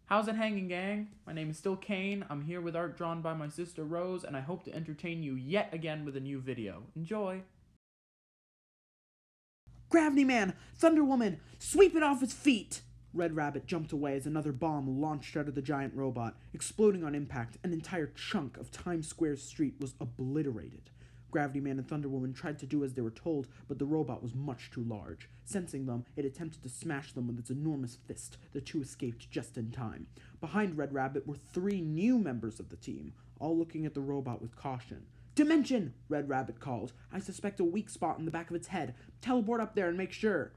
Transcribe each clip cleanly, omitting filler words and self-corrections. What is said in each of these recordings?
How's it hanging, gang? My name is still Kane. I'm here with art drawn by my sister Rose, and I hope to entertain you yet again with a new video. Enjoy! Gravity Man! Thunder Woman! Sweep it off its feet! Red Rabbit jumped away as another bomb launched out of the giant robot. Exploding on impact, an entire chunk of Times Square's street was obliterated. Gravity Man and Thunder Woman tried to do as they were told, but the robot was much too large. Sensing them, it attempted to smash them with its enormous fist. The two escaped just in time. Behind Red Rabbit were 3 new members of the team, all looking at the robot with caution. "Dimension!" Red Rabbit called. "I suspect a weak spot in the back of its head. Teleport up there and make sure."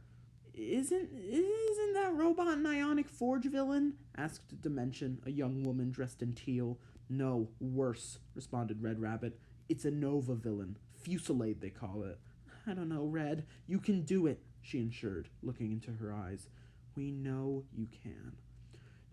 Isn't that robot an Ionic Forge villain?" asked Dimension, a young woman dressed in teal. "No, worse," responded Red Rabbit. "It's a Nova villain. Fusillade, they call it." "I don't know, Red. You can do it," she assured, looking into her eyes. "We know you can."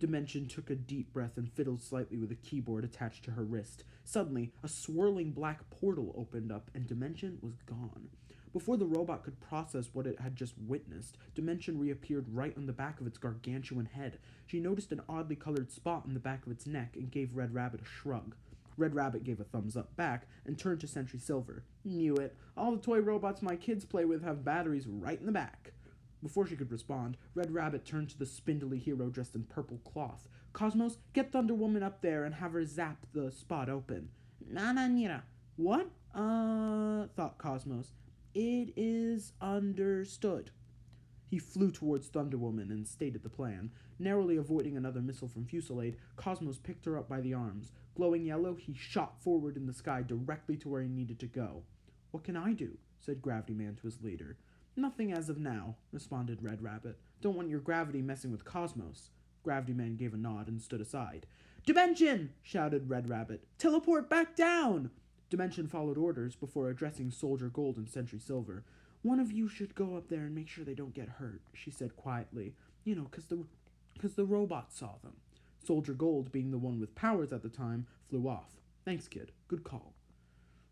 Dimension took a deep breath and fiddled slightly with a keyboard attached to her wrist. Suddenly, a swirling black portal opened up, and Dimension was gone. Before the robot could process what it had just witnessed, Dimension reappeared right on the back of its gargantuan head. She noticed an oddly colored spot on the back of its neck and gave Red Rabbit a shrug. Red Rabbit gave a thumbs up back and turned to Sentry Silver. "Knew it. All the toy robots my kids play with have batteries right in the back." Before she could respond, Red Rabbit turned to the spindly hero dressed in purple cloth. "Cosmos, get Thunder Woman up there and have her zap the spot open." "Nira." "What? Thought Cosmos. "It is understood." He flew towards Thunder Woman and stated the plan. Narrowly avoiding another missile from Fusillade, Cosmos picked her up by the arms. Glowing yellow, he shot forward in the sky directly to where he needed to go. "What can I do?" said Gravity Man to his leader. "Nothing as of now," responded Red Rabbit. "Don't want your gravity messing with Cosmos." Gravity Man gave a nod and stood aside. "Dimension!" shouted Red Rabbit. "Teleport back down!" Dimension followed orders before addressing Soldier Gold and Sentry Silver. "One of you should go up there and make sure they don't get hurt," she said quietly. "You know, 'cause the robot saw them." Soldier Gold, being the one with powers at the time, flew off. "Thanks, kid. Good call."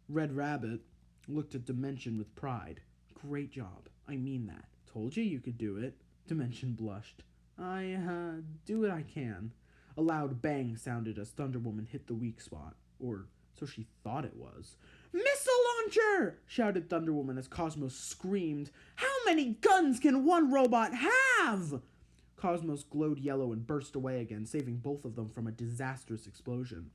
Red Rabbit looked at Dimension with pride. "Great job. I mean that. Told you could do it." Dimension blushed. I do what I can." A loud bang sounded as Thunder Woman hit the weak spot. Or so she thought it was. "Missile launcher!" shouted Thunder Woman as Cosmos screamed. "How many guns can one robot have?" Cosmos glowed yellow and burst away again, saving both of them from a disastrous explosion.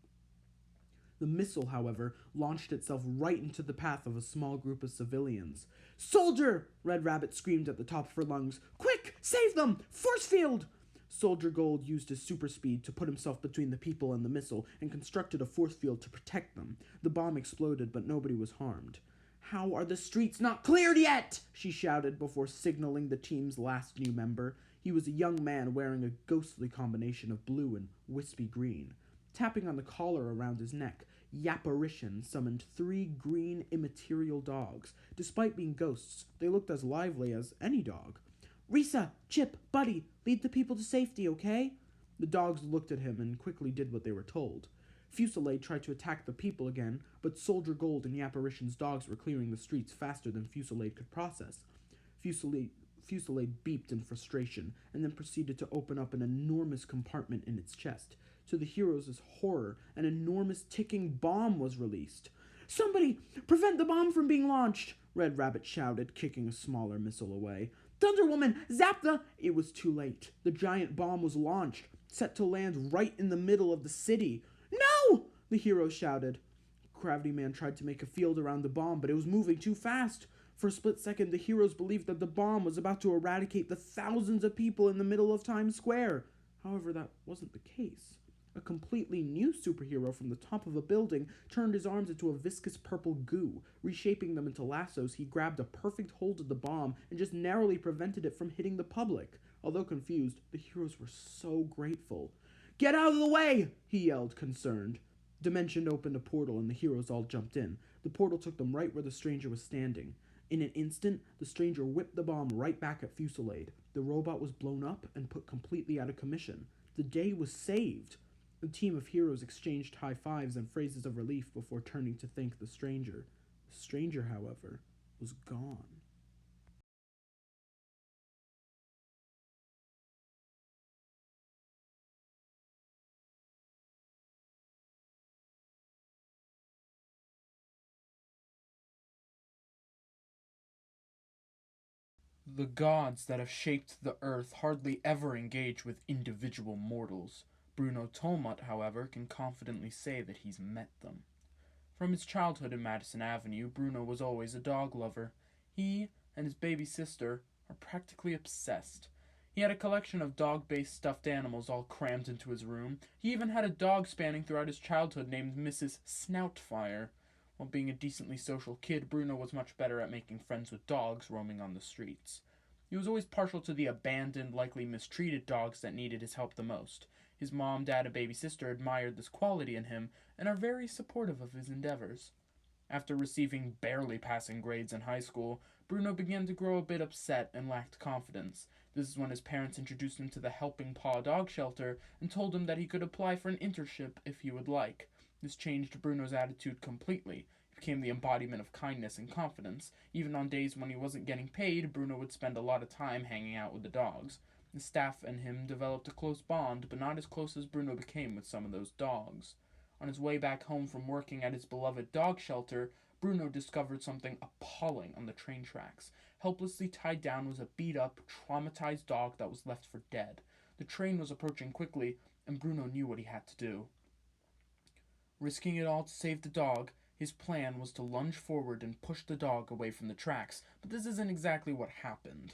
The missile, however, launched itself right into the path of a small group of civilians. "Soldier!" Red Rabbit screamed at the top of her lungs. "Quick! Save them! Force field!" Soldier Gold used his super speed to put himself between the people and the missile and constructed a force field to protect them. The bomb exploded, but nobody was harmed. "How are the streets not cleared yet?" she shouted before signaling the team's last new member. He was a young man wearing a ghostly combination of blue and wispy green. Tapping on the collar around his neck, Yapparition summoned 3 green immaterial dogs. Despite being ghosts, they looked as lively as any dog. "Risa, Chip, Buddy, lead the people to safety, okay?" The dogs looked at him and quickly did what they were told. Fusillade tried to attack the people again, but Soldier Gold and Yapparition's dogs were clearing the streets faster than Fusillade could process. Fusillade beeped in frustration, and then proceeded to open up an enormous compartment in its chest. To the heroes' horror, an enormous ticking bomb was released. "Somebody, prevent the bomb from being launched!" Red Rabbit shouted, kicking a smaller missile away. "Thunder Woman, zap the—" It was too late. The giant bomb was launched, set to land right in the middle of the city. "No!" the heroes shouted. Gravity Man tried to make a field around the bomb, but it was moving too fast. For a split second, the heroes believed that the bomb was about to eradicate the thousands of people in the middle of Times Square. However, that wasn't the case. A completely new superhero from the top of a building turned his arms into a viscous purple goo. Reshaping them into lassos, he grabbed a perfect hold of the bomb and just narrowly prevented it from hitting the public. Although confused, the heroes were so grateful. "Get out of the way!" he yelled, concerned. Dimension opened a portal and the heroes all jumped in. The portal took them right where the stranger was standing. In an instant, the stranger whipped the bomb right back at Fusillade. The robot was blown up and put completely out of commission. The day was saved. The team of heroes exchanged high fives and phrases of relief before turning to thank the stranger. The stranger, however, was gone. The gods that have shaped the earth hardly ever engage with individual mortals. Bruno Tolmut, however, can confidently say that he's met them. From his childhood in Madison Avenue, Bruno was always a dog lover. He and his baby sister are practically obsessed. He had a collection of dog-based stuffed animals all crammed into his room. He even had a dog spanning throughout his childhood named Mrs. Snoutfire. While being a decently social kid, Bruno was much better at making friends with dogs roaming on the streets. He was always partial to the abandoned, likely mistreated dogs that needed his help the most. His mom, dad, and baby sister admired this quality in him and are very supportive of his endeavors. After receiving barely passing grades in high school, Bruno began to grow a bit upset and lacked confidence. This is when his parents introduced him to the Helping Paw dog shelter and told him that he could apply for an internship if he would like. This changed Bruno's attitude completely. He became the embodiment of kindness and confidence. Even on days when he wasn't getting paid, Bruno would spend a lot of time hanging out with the dogs. The staff and him developed a close bond, but not as close as Bruno became with some of those dogs. On his way back home from working at his beloved dog shelter, Bruno discovered something appalling on the train tracks. Helplessly tied down was a beat-up, traumatized dog that was left for dead. The train was approaching quickly, and Bruno knew what he had to do. Risking it all to save the dog, his plan was to lunge forward and push the dog away from the tracks, but this isn't exactly what happened.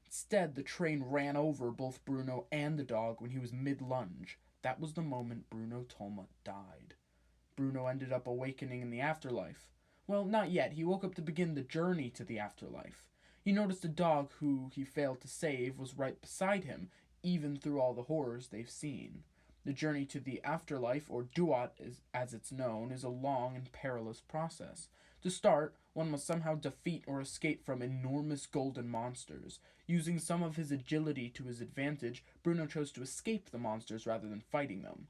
Instead, the train ran over both Bruno and the dog when he was mid-lunge. That was the moment Bruno Tolmut died. Bruno ended up awakening in the afterlife. Well, not yet. He woke up to begin the journey to the afterlife. He noticed a dog who he failed to save was right beside him, even through all the horrors they've seen. The journey to the afterlife, or duat as it's known, is a long and perilous process. To start, one must somehow defeat or escape from enormous golden monsters. Using some of his agility to his advantage, Bruno chose to escape the monsters rather than fighting them.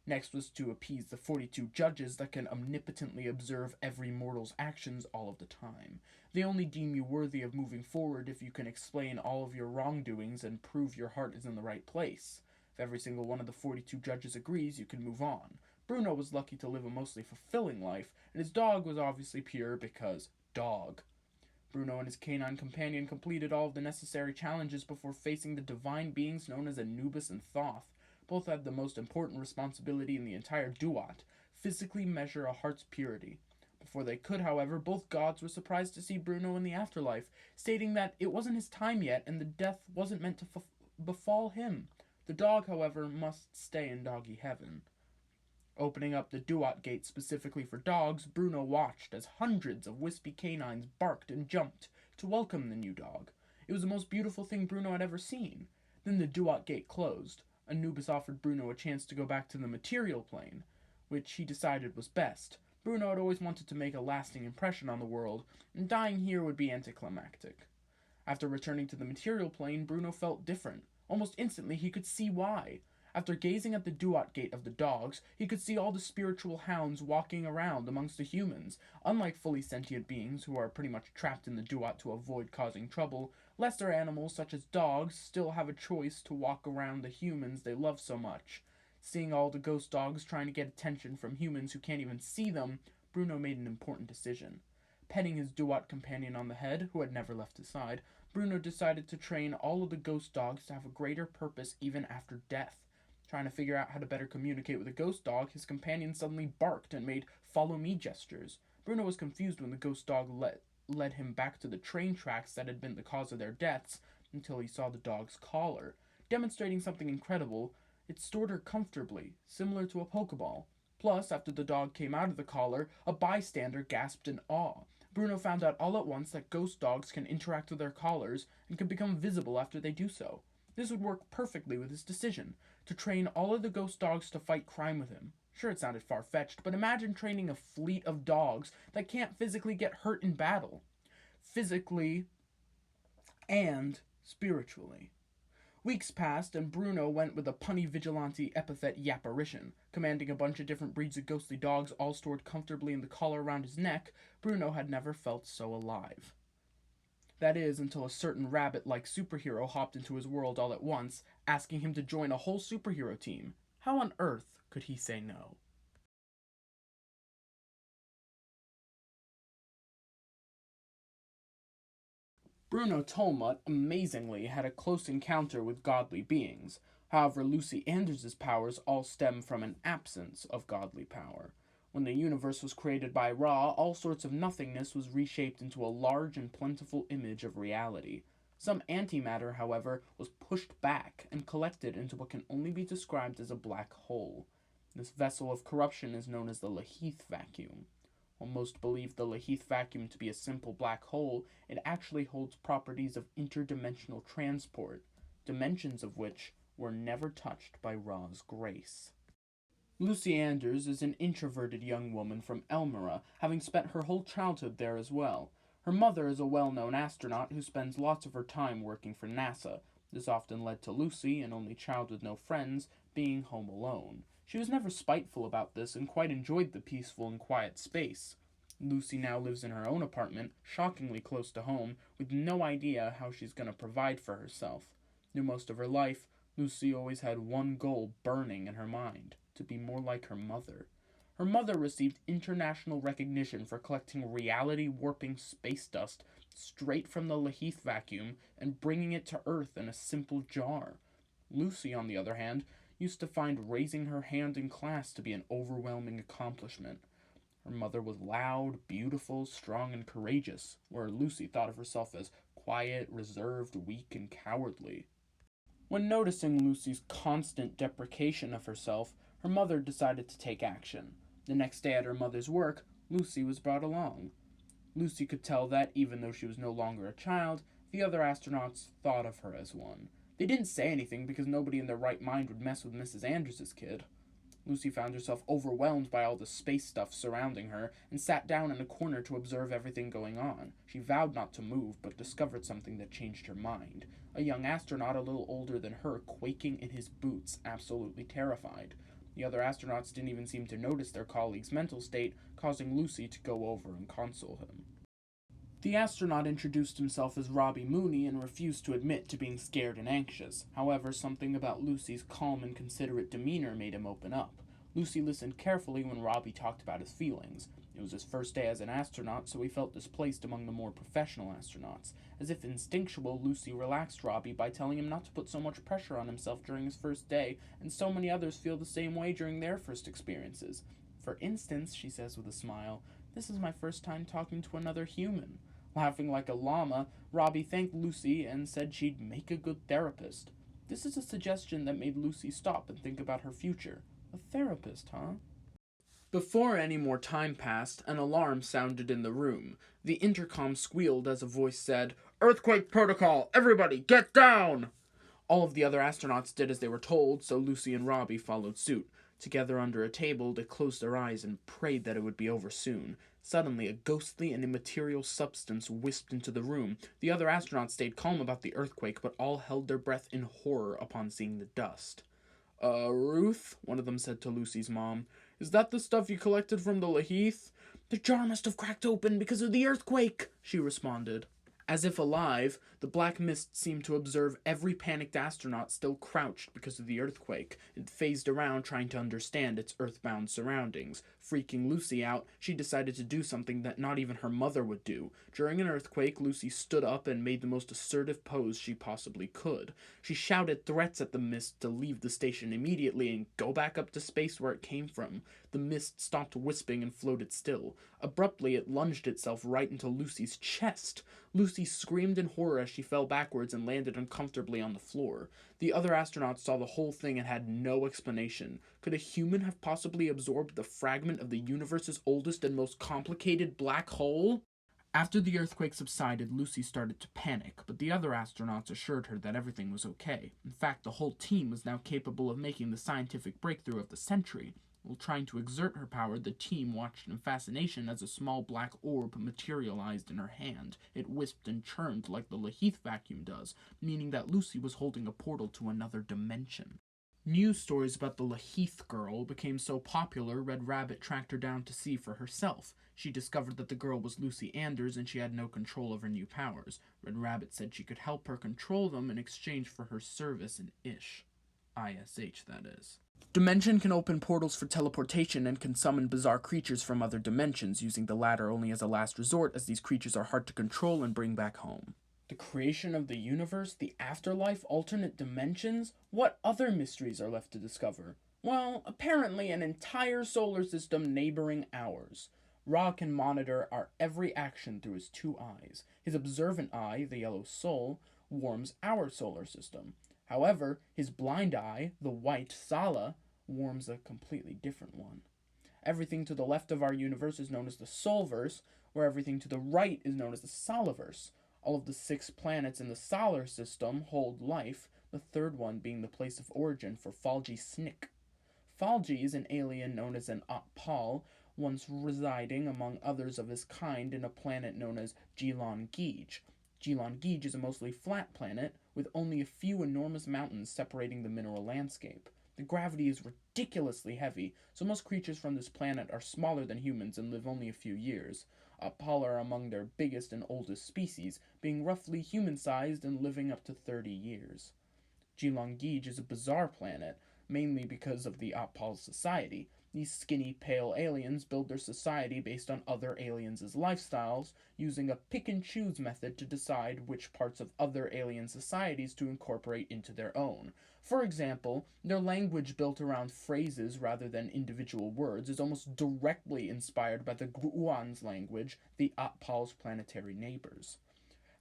Next was to appease the 42 judges that can omnipotently observe every mortal's actions all of the time. They only deem you worthy of moving forward if you can explain all of your wrongdoings and prove your heart is in the right place. If every single one of the 42 judges agrees, you can move on. Bruno was lucky to live a mostly fulfilling life, and his dog was obviously pure because dog. Bruno and his canine companion completed all of the necessary challenges before facing the divine beings known as Anubis and Thoth. Both had the most important responsibility in the entire duat, physically measure a heart's purity. Before they could, however, both gods were surprised to see Bruno in the afterlife, stating that it wasn't his time yet and the death wasn't meant to befall him. The dog, however, must stay in doggy heaven. Opening up the duat gate specifically for dogs, Bruno watched as hundreds of wispy canines barked and jumped to welcome the new dog. It was the most beautiful thing Bruno had ever seen. Then the duat gate closed. Anubis offered Bruno a chance to go back to the material plane, which he decided was best. Bruno had always wanted to make a lasting impression on the world, and dying here would be anticlimactic. After returning to the material plane, Bruno felt different. Almost instantly, he could see why. After gazing at the duat gate of the dogs, he could see all the spiritual hounds walking around amongst the humans. Unlike fully sentient beings who are pretty much trapped in the duat to avoid causing trouble, lesser animals such as dogs still have a choice to walk around the humans they love so much. Seeing all the ghost dogs trying to get attention from humans who can't even see them, Bruno made an important decision. Petting his duat companion on the head, who had never left his side, Bruno decided to train all of the ghost dogs to have a greater purpose even after death. Trying to figure out how to better communicate with a ghost dog, his companion suddenly barked and made follow-me gestures. Bruno was confused when the ghost dog led him back to the train tracks that had been the cause of their deaths until he saw the dog's collar. Demonstrating something incredible, it stored her comfortably, similar to a Pokeball. Plus, after the dog came out of the collar, a bystander gasped in awe. Bruno found out all at once that ghost dogs can interact with their collars and can become visible after they do so. This would work perfectly with his decision, to train all of the ghost dogs to fight crime with him. Sure, it sounded far-fetched, but imagine training a fleet of dogs that can't physically get hurt in battle. Physically and spiritually. Weeks passed, and Bruno went with a punny vigilante epithet Yapparition. Commanding a bunch of different breeds of ghostly dogs all stored comfortably in the collar around his neck, Bruno had never felt so alive. That is, until a certain rabbit-like superhero hopped into his world all at once, asking him to join a whole superhero team. How on earth could he say no? Bruno Tolmut, amazingly, had a close encounter with godly beings. However, Lucy Anders' powers all stem from an absence of godly power. When the universe was created by Ra, all sorts of nothingness was reshaped into a large and plentiful image of reality. Some antimatter, however, was pushed back and collected into what can only be described as a black hole. This vessel of corruption is known as the Lahith vacuum. While most believe the Lahith vacuum to be a simple black hole, it actually holds properties of interdimensional transport, dimensions of which were never touched by Ra's grace. Lucy Anders is an introverted young woman from Elmira, having spent her whole childhood there as well. Her mother is a well-known astronaut who spends lots of her time working for NASA. This often led to Lucy, an only child with no friends, being home alone. She was never spiteful about this and quite enjoyed the peaceful and quiet space. Lucy now lives in her own apartment, shockingly close to home, with no idea how she's going to provide for herself. Through most of her life, Lucy always had one goal burning in her mind: to be more like her mother. Her mother received international recognition for collecting reality-warping space dust straight from the Lahith vacuum and bringing it to Earth in a simple jar. Lucy, on the other hand, used to find raising her hand in class to be an overwhelming accomplishment. Her mother was loud, beautiful, strong, and courageous, where Lucy thought of herself as quiet, reserved, weak, and cowardly. When noticing Lucy's constant deprecation of herself, her mother decided to take action. The next day at her mother's work, Lucy was brought along. Lucy could tell that, even though she was no longer a child, the other astronauts thought of her as one. They didn't say anything because nobody in their right mind would mess with Mrs. Anders' kid. Lucy found herself overwhelmed by all the space stuff surrounding her and sat down in a corner to observe everything going on. She vowed not to move, but discovered something that changed her mind. A young astronaut a little older than her, quaking in his boots, absolutely terrified. The other astronauts didn't even seem to notice their colleague's mental state, causing Lucy to go over and console him. The astronaut introduced himself as Robbie Mooney and refused to admit to being scared and anxious. However, something about Lucy's calm and considerate demeanor made him open up. Lucy listened carefully when Robbie talked about his feelings. It was his first day as an astronaut, so he felt displaced among the more professional astronauts. As if instinctual, Lucy relaxed Robbie by telling him not to put so much pressure on himself during his first day, and so many others feel the same way during their first experiences. For instance, she says with a smile, "This is my first time talking to another human." Laughing like a llama, Robbie thanked Lucy and said she'd make a good therapist. This is a suggestion that made Lucy stop and think about her future. A therapist, huh? Before any more time passed, an alarm sounded in the room. The intercom squealed as a voice said, "Earthquake protocol! Everybody, get down!" All of the other astronauts did as they were told, so Lucy and Robbie followed suit. Together under a table, they closed their eyes and prayed that it would be over soon. Suddenly, a ghostly and immaterial substance whisked into the room. The other astronauts stayed calm about the earthquake, but all held their breath in horror upon seeing the dust. Ruth," one of them said to Lucy's mom, "is that the stuff you collected from the Lahith?" "The jar must have cracked open because of the earthquake," she responded. As if alive, the black mist seemed to observe every panicked astronaut still crouched because of the earthquake. It phased around trying to understand its earthbound surroundings. Freaking Lucy out, she decided to do something that not even her mother would do. During an earthquake, Lucy stood up and made the most assertive pose she possibly could. She shouted threats at the mist to leave the station immediately and go back up to space where it came from. The mist stopped wisping and floated still. Abruptly, it lunged itself right into Lucy's chest. Lucy screamed in horror as she fell backwards and landed uncomfortably on the floor. The other astronauts saw the whole thing and had no explanation. Could a human have possibly absorbed the fragment of the universe's oldest and most complicated black hole? After the earthquake subsided, Lucy started to panic, but the other astronauts assured her that everything was okay. In fact, the whole team was now capable of making the scientific breakthrough of the century. While trying to exert her power, the team watched in fascination as a small black orb materialized in her hand. It wisped and churned like the Lahith vacuum does, meaning that Lucy was holding a portal to another dimension. News stories about the Lahith girl became so popular, Red Rabbit tracked her down to see for herself. She discovered that the girl was Lucy Anders and she had no control of her new powers. Red Rabbit said she could help her control them in exchange for her service in ISH. ISH, that is. Dimension can open portals for teleportation and can summon bizarre creatures from other dimensions, using the latter only as a last resort as these creatures are hard to control and bring back home. The creation of the universe, the afterlife, alternate dimensions? What other mysteries are left to discover? Well, apparently an entire solar system neighboring ours. Ra can monitor our every action through his two eyes. His observant eye, the yellow soul, warms our solar system. However, his blind eye, the white Sala, warms a completely different one. Everything to the left of our universe is known as the Solverse, where everything to the right is known as the Soliverse. All of the 6 planets in the solar system hold life, the third one being the place of origin for Falgi Snick. Falgi is an alien known as an Otpal, once residing among others of his kind in a planet known as Geelon Geege. Geelon Geege is a mostly flat planet, with only a few enormous mountains separating the mineral landscape. The gravity is ridiculously heavy, so most creatures from this planet are smaller than humans and live only a few years. Otpal are among their biggest and oldest species, being roughly human-sized and living up to 30 years. Geelon Geege is a bizarre planet, mainly because of the Otpal society. These skinny, pale aliens build their society based on other aliens' lifestyles, using a pick-and-choose method to decide which parts of other alien societies to incorporate into their own. For example, their language built around phrases rather than individual words is almost directly inspired by the Gruan's language, the Otpal's planetary neighbors.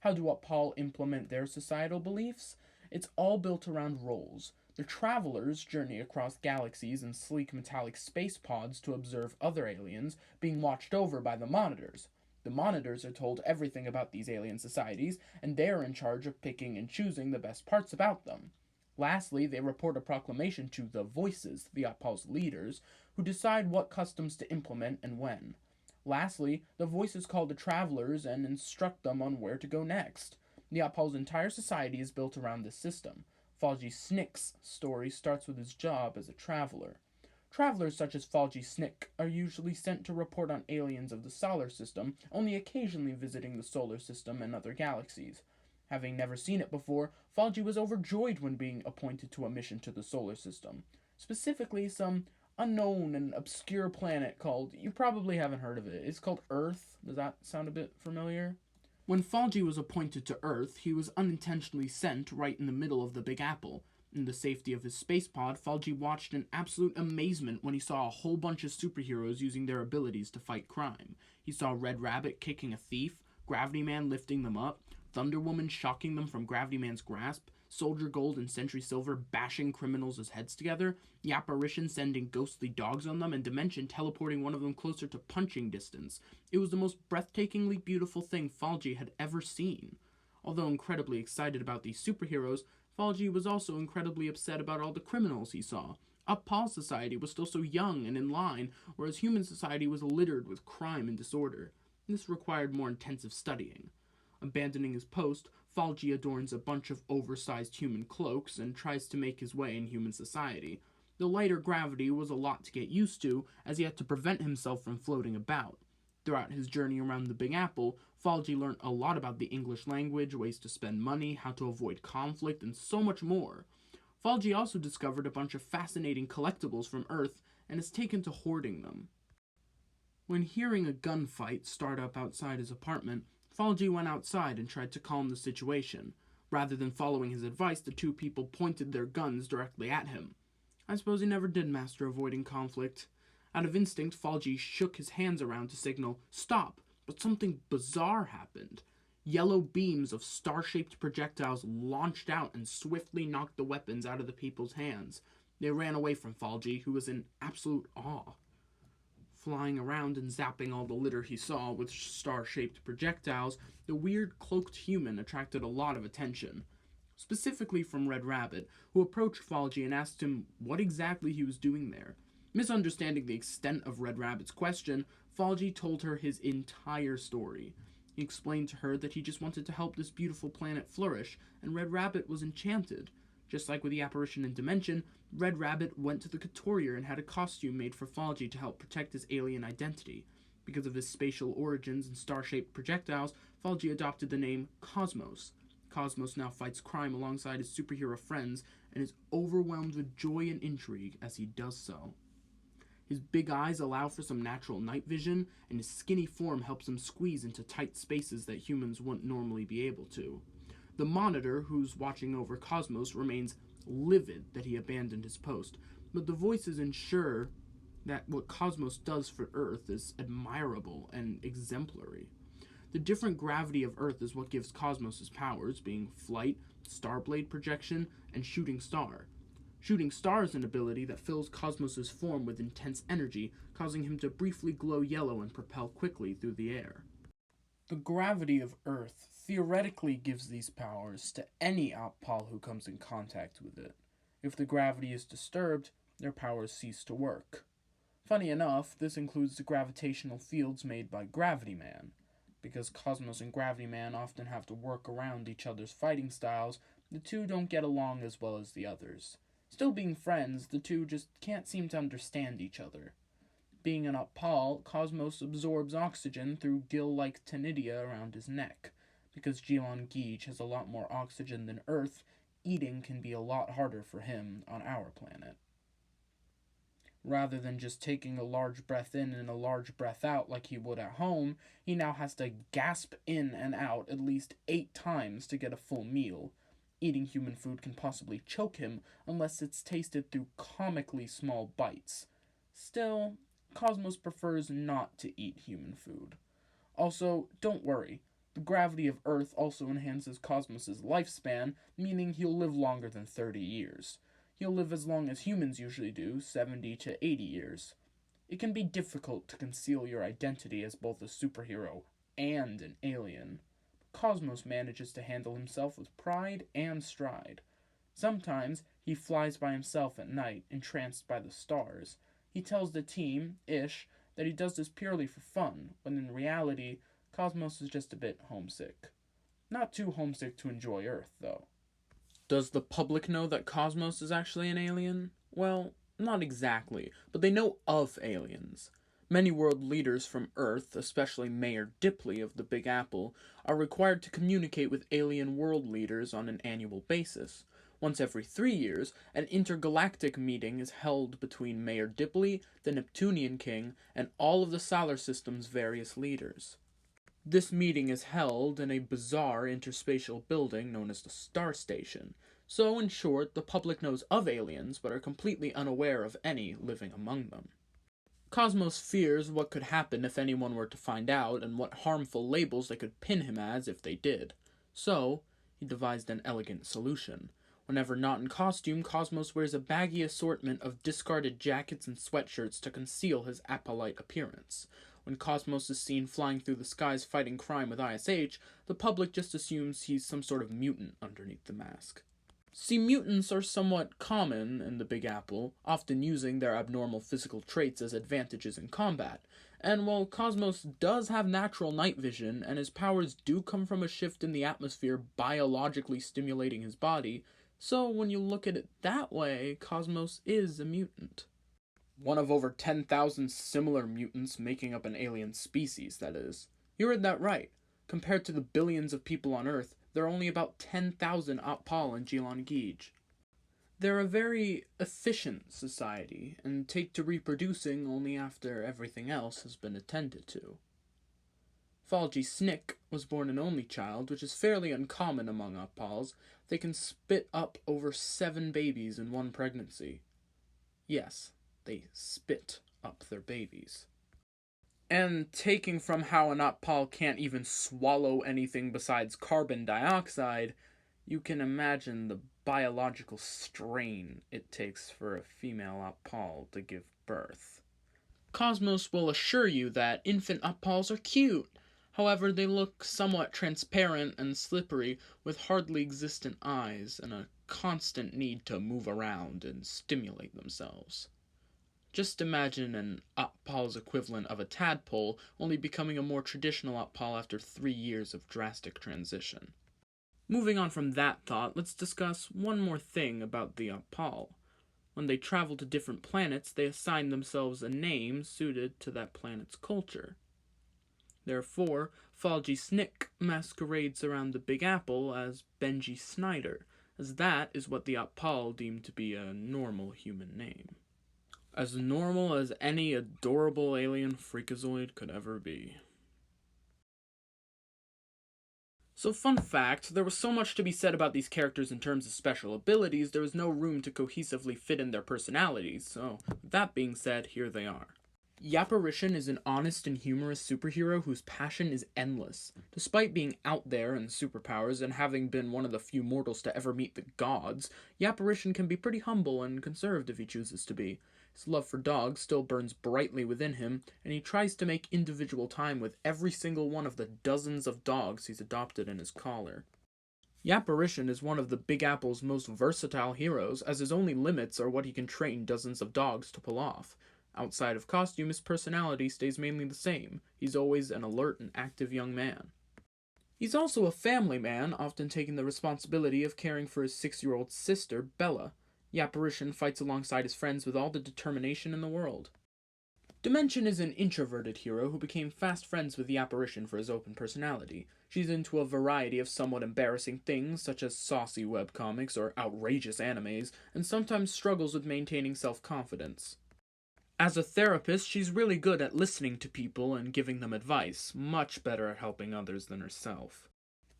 How do Otpal implement their societal beliefs? It's all built around roles. The travelers journey across galaxies in sleek metallic space pods to observe other aliens, being watched over by the monitors. The monitors are told everything about these alien societies, and they are in charge of picking and choosing the best parts about them. Lastly, they report a proclamation to the Voices, the Otpal's leaders, who decide what customs to implement and when. Lastly, the Voices call the travelers and instruct them on where to go next. The Otpal's entire society is built around this system. Falgi Snick's story starts with his job as a traveler. Travelers such as Falgi Snick are usually sent to report on aliens of the solar system, only occasionally visiting the solar system and other galaxies. Having never seen it before, Falgi was overjoyed when being appointed to a mission to the solar system. Specifically, some unknown and obscure planet called, you probably haven't heard of it, it's called Earth. Does that sound a bit familiar? When Falgi was appointed to Earth, he was unintentionally sent right in the middle of the Big Apple. In the safety of his space pod, Falgi watched in absolute amazement when he saw a whole bunch of superheroes using their abilities to fight crime. He saw Red Rabbit kicking a thief, Gravity Man lifting them up, Thunder Woman shocking them from Gravity Man's grasp, Soldier Gold and Sentry Silver bashing criminals' heads together, the Apparition sending ghostly dogs on them, and Dimension teleporting one of them closer to punching distance. It was the most breathtakingly beautiful thing Falgi had ever seen. Although incredibly excited about these superheroes, Falgi was also incredibly upset about all the criminals he saw. Otpal society was still so young and in line, whereas human society was littered with crime and disorder. This required more intensive studying. Abandoning his post, Falgi adorns a bunch of oversized human cloaks and tries to make his way in human society. The lighter gravity was a lot to get used to, as he had to prevent himself from floating about. Throughout his journey around the Big Apple, Falgi learned a lot about the English language, ways to spend money, how to avoid conflict, and so much more. Falgi also discovered a bunch of fascinating collectibles from Earth and is taken to hoarding them. When hearing a gunfight start up outside his apartment, Falgi went outside and tried to calm the situation. Rather than following his advice, the two people pointed their guns directly at him. I suppose he never did master avoiding conflict. Out of instinct, Falgi shook his hands around to signal, "Stop," but something bizarre happened. Yellow beams of star-shaped projectiles launched out and swiftly knocked the weapons out of the people's hands. They ran away from Falgi, who was in absolute awe. Flying around and zapping all the litter he saw with star-shaped projectiles, the weird cloaked human attracted a lot of attention. Specifically from Red Rabbit, who approached Falgi and asked him what exactly he was doing there. Misunderstanding the extent of Red Rabbit's question, Falgi told her his entire story. He explained to her that he just wanted to help this beautiful planet flourish, and Red Rabbit was enchanted. Just like with the Apparition in Dimension, Red Rabbit went to the couturier and had a costume made for Falgi to help protect his alien identity. Because of his spatial origins and star-shaped projectiles, Falgi adopted the name Cosmos. Cosmos now fights crime alongside his superhero friends and is overwhelmed with joy and intrigue as he does so. His big eyes allow for some natural night vision, and his skinny form helps him squeeze into tight spaces that humans wouldn't normally be able to. The Monitor, who's watching over Cosmos, remains livid that he abandoned his post, but the voices ensure that what Cosmos does for Earth is admirable and exemplary. The different gravity of Earth is what gives Cosmos his powers, being flight, starblade projection, and shooting star. Shooting star is an ability that fills Cosmos' form with intense energy, causing him to briefly glow yellow and propel quickly through the air. The gravity of Earth theoretically gives these powers to any Opal who comes in contact with it. If the gravity is disturbed, their powers cease to work. Funny enough, this includes the gravitational fields made by Gravity Man. Because Cosmos and Gravity Man often have to work around each other's fighting styles, the two don't get along as well as the others. Still being friends, the two just can't seem to understand each other. Being an Opal, Cosmos absorbs oxygen through gill-like tenidia around his neck. Because Geelon Geege has a lot more oxygen than Earth, eating can be a lot harder for him on our planet. Rather than just taking a large breath in and a large breath out like he would at home, he now has to gasp in and out at least 8 times to get a full meal. Eating human food can possibly choke him unless it's tasted through comically small bites. Still, Cosmos prefers not to eat human food. Also, don't worry. The gravity of Earth also enhances Cosmos' lifespan, meaning he'll live longer than 30 years. He'll live as long as humans usually do, 70 to 80 years. It can be difficult to conceal your identity as both a superhero and an alien. Cosmos manages to handle himself with pride and stride. Sometimes he flies by himself at night, entranced by the stars. He tells the team, ISH, that he does this purely for fun, when in reality, Cosmos is just a bit homesick. Not too homesick to enjoy Earth, though. Does the public know that Cosmos is actually an alien? Well, not exactly, but they know of aliens. Many world leaders from Earth, especially Mayor Dipley of the Big Apple, are required to communicate with alien world leaders on an annual basis. Once every 3 years, an intergalactic meeting is held between Mayor Dipley, the Neptunian King, and all of the solar system's various leaders. This meeting is held in a bizarre interspatial building known as the Star Station. So, in short, the public knows of aliens, but are completely unaware of any living among them. Cosmos fears what could happen if anyone were to find out, and what harmful labels they could pin him as if they did. So, he devised an elegant solution. Whenever not in costume, Cosmos wears a baggy assortment of discarded jackets and sweatshirts to conceal his Apolite appearance. When Cosmos is seen flying through the skies fighting crime with ISH, the public just assumes he's some sort of mutant underneath the mask. See, mutants are somewhat common in the Big Apple, often using their abnormal physical traits as advantages in combat. And while Cosmos does have natural night vision, and his powers do come from a shift in the atmosphere biologically stimulating his body, so when you look at it that way, Cosmos is a mutant. One of over 10,000 similar mutants making up an alien species, that is. You heard that right. Compared to the billions of people on Earth, there are only about 10,000 Opal and Geelon Geege. They're a very efficient society, and take to reproducing only after everything else has been attended to. Falgi Snick was born an only child, which is fairly uncommon among Opals. They can spit up over 7 babies in one pregnancy. Yes, they spit up their babies. And taking from how an Opal can't even swallow anything besides carbon dioxide, you can imagine the biological strain it takes for a female Opal to give birth. Cosmos will assure you that infant Opals are cute. However, they look somewhat transparent and slippery, with hardly existent eyes and a constant need to move around and stimulate themselves. Just imagine an Opal's equivalent of a tadpole, only becoming a more traditional Opal after 3 years of drastic transition. Moving on from that thought, let's discuss one more thing about the Opal. When they travel to different planets, they assign themselves a name suited to that planet's culture. Therefore, Falgi Snick masquerades around the Big Apple as Benji Snyder, as that is what the Opal deemed to be a normal human name. As normal as any adorable alien freakazoid could ever be. So fun fact, there was so much to be said about these characters in terms of special abilities, there was no room to cohesively fit in their personalities, so with that being said, here they are. Yapparition is an honest and humorous superhero whose passion is endless. Despite being out there and superpowers and having been one of the few mortals to ever meet the gods, Yapparition can be pretty humble and conserved if he chooses to be. His love for dogs still burns brightly within him, and he tries to make individual time with every single one of the dozens of dogs he's adopted in his collar. Yapparition is one of the Big Apple's most versatile heroes, as his only limits are what he can train dozens of dogs to pull off. Outside of costume, his personality stays mainly the same. He's always an alert and active young man. He's also a family man, often taking the responsibility of caring for his 6-year-old sister, Bella. Yapparition fights alongside his friends with all the determination in the world. Dimension is an introverted hero who became fast friends with Yapparition for his open personality. She's into a variety of somewhat embarrassing things, such as saucy webcomics or outrageous animes, and sometimes struggles with maintaining self-confidence. As a therapist, she's really good at listening to people and giving them advice, much better at helping others than herself.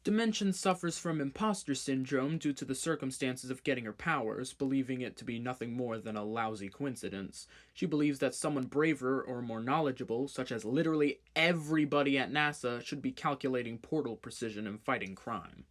Dimension suffers from imposter syndrome due to the circumstances of getting her powers, believing it to be nothing more than a lousy coincidence. She believes that someone braver or more knowledgeable, such as literally everybody at NASA, should be calculating portal precision and fighting crime.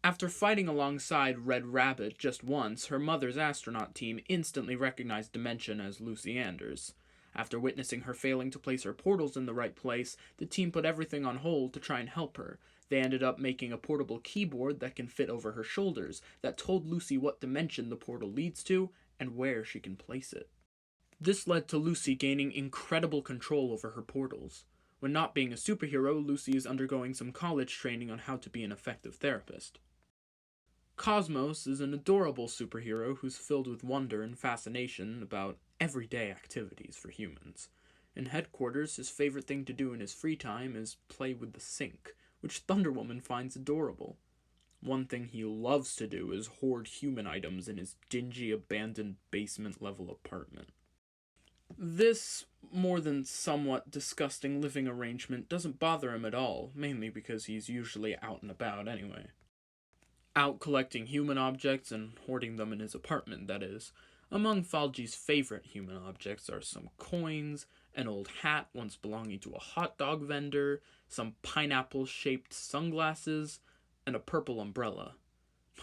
After fighting alongside Red Rabbit just once, her mother's astronaut team instantly recognized Dimension as Lucy Anders. After witnessing her failing to place her portals in the right place, the team put everything on hold to try and help her. They ended up making a portable keyboard that can fit over her shoulders, that told Lucy what dimension the portal leads to, and where she can place it. This led to Lucy gaining incredible control over her portals. When not being a superhero, Lucy is undergoing some college training on how to be an effective therapist. Cosmos is an adorable superhero who's filled with wonder and fascination about everyday activities for humans. In headquarters, his favorite thing to do in his free time is play with the sink, which Thunder Woman finds adorable. One thing he loves to do is hoard human items in his dingy, abandoned basement-level apartment. This more than somewhat disgusting living arrangement doesn't bother him at all, mainly because he's usually out and about anyway. Out collecting human objects and hoarding them in his apartment, that is. Among Falji's favorite human objects are some coins, an old hat once belonging to a hot dog vendor, some pineapple-shaped sunglasses, and a purple umbrella.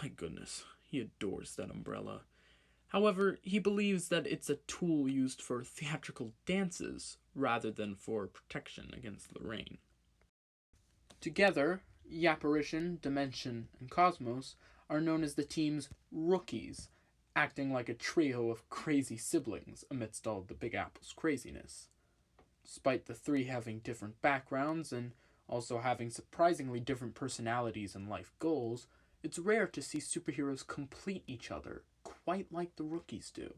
My goodness, he adores that umbrella. However, he believes that it's a tool used for theatrical dances, rather than for protection against the rain. Together, Yapparition, Dimension, and Cosmos are known as the team's Rookies, acting like a trio of crazy siblings amidst all the Big Apple's craziness. Despite the three having different backgrounds and also having surprisingly different personalities and life goals, it's rare to see superheroes complete each other, quite like the Rookies do.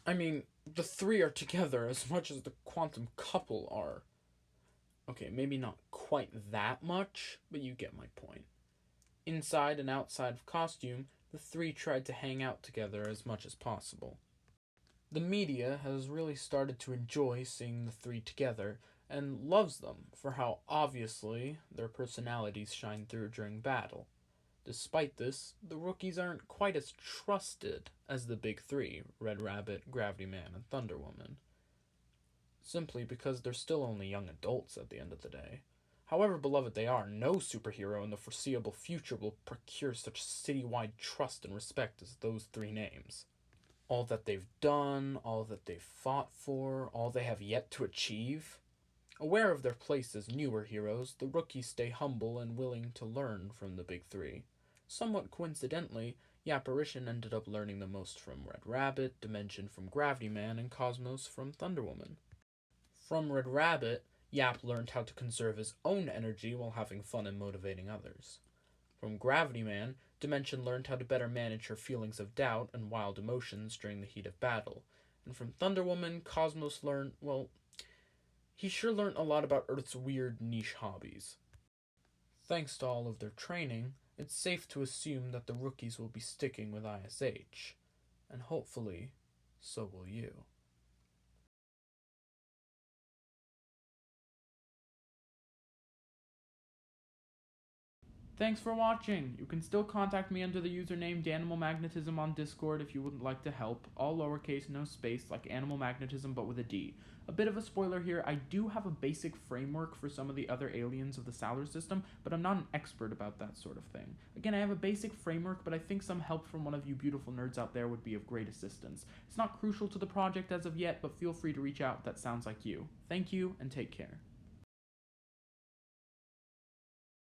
I mean, the three are together as much as the Quantum Couple are. Okay, maybe not quite that much, but you get my point. Inside and outside of costume, the three tried to hang out together as much as possible. The media has really started to enjoy seeing the three together, and loves them for how obviously their personalities shine through during battle. Despite this, the Rookies aren't quite as trusted as the big three, Red Rabbit, Gravity Man, and Thunder Woman. Simply because they're still only young adults at the end of the day. However beloved they are, no superhero in the foreseeable future will procure such citywide trust and respect as those three names. All that they've done, all that they've fought for, all they have yet to achieve. Aware of their place as newer heroes, the Rookies stay humble and willing to learn from the big three. Somewhat coincidentally, Yapparition ended up learning the most from Red Rabbit, Dimension from Gravity Man, and Cosmos from Thunder Woman. From Red Rabbit, Yap learned how to conserve his own energy while having fun and motivating others. From Gravity Man, Dimension learned how to better manage her feelings of doubt and wild emotions during the heat of battle. And from Thunder Woman, Cosmos learned, well, he sure learned a lot about Earth's weird niche hobbies. Thanks to all of their training, it's safe to assume that the Rookies will be sticking with ISH. And hopefully, so will you. Thanks for watching. You can still contact me under the username DanimalMagnetism on Discord if you would like to help. All lowercase, no space, like Animal Magnetism but with a D. A bit of a spoiler here, I do have a basic framework for some of the other aliens of the solar system, but I'm not an expert about that sort of thing. Again, I have a basic framework, but I think some help from one of you beautiful nerds out there would be of great assistance. It's not crucial to the project as of yet, but feel free to reach out if that sounds like you. Thank you, and take care.